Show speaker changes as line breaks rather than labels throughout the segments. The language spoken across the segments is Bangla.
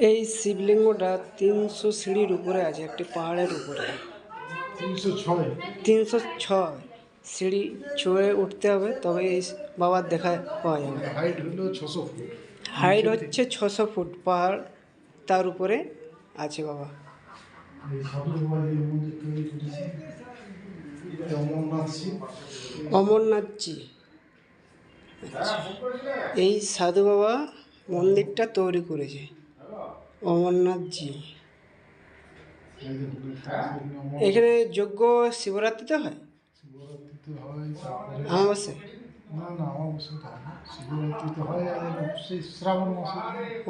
এই শিবলিঙ্গটা 300 সিঁড়ির উপরে আছে, একটি পাহাড়ের উপরে। 306 সিঁড়ি চড়ে উঠতে হবে, তবে এই বাবার দেখা পাওয়া যাবে। হাইট হচ্ছে 600 ফুট। পাহাড় তার উপরে আছে বাবা। অমরনাথজি। এই সাধু বাবা মন্দিরটা তৈরি করেছে, অমরনাথজি। এখানে যজ্ঞ শিবরাত্রিতে হয়, অমাবস্যায়।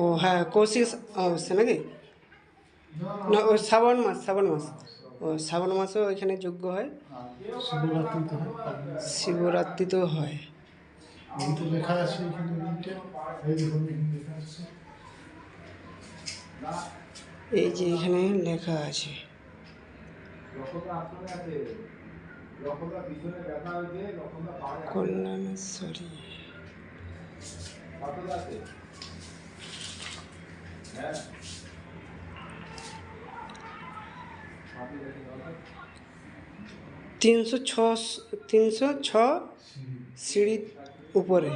ও হ্যাঁ, কৌশিক অমাবস্যা নাকি? না, ও শ্রাবণ মাস। ও শ্রাবণ মাসেও এখানে যজ্ঞ হয়, শিবরাত্রিতেও হয়। এই যে এখানে লেখা আছে কল্যাণেশ্বরী। 306 সিঁড়ির উপরে।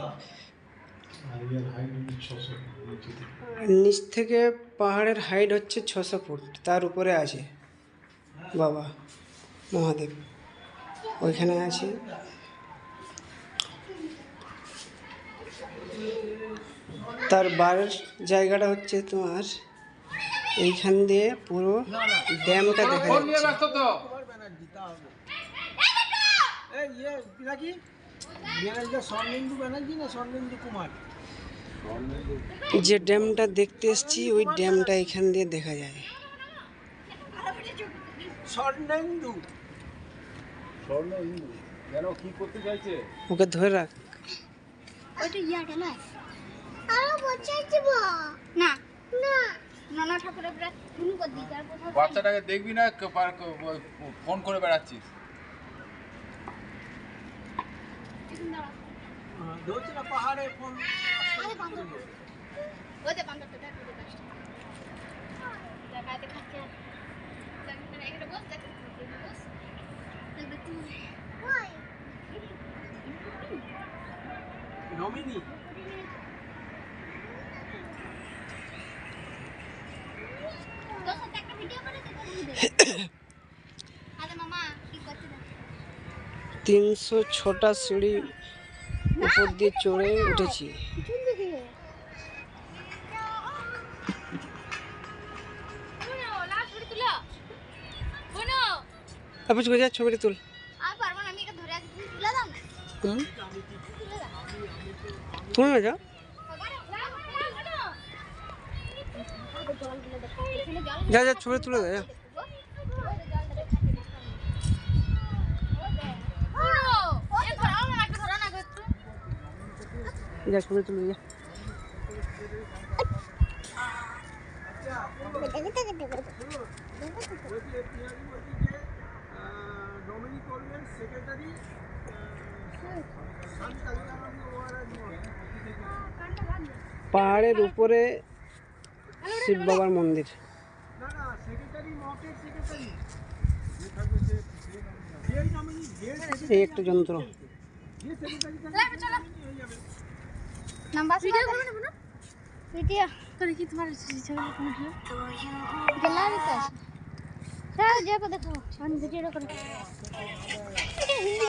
নিচ থেকে পাহাড়ের হাইট হচ্ছে 600 ফুট। তার উপরে আছে বাবা মহাদেব, ওইখানে আছে। তার বাড়ির জায়গাটা হচ্ছে তোমার এইখান দিয়ে পুরো ড্যামটা দেখা যাচ্ছে। যে ড্যামটা দেখতে এসছি, ওই ড্যামটা এখান দিয়ে দেখা যায়। ওকে ধরে রাখ।
বাচ্চাটাকে দেখবি না, ফোন করে বেড়াচ্ছিস।
পাহাড়ে ফোন নমিনি।
তিনশো ছটা সিঁড়ি উপর দিয়ে চড়ে উঠেছি। ছবিটা তুল। তুল না, যাও যা যা, ছবি তুলে দে। যা ছবি তুলে যা। পাহাড়ের উপরে শিব বাবার মন্দির। এই একটা যন্ত্র।
দেখো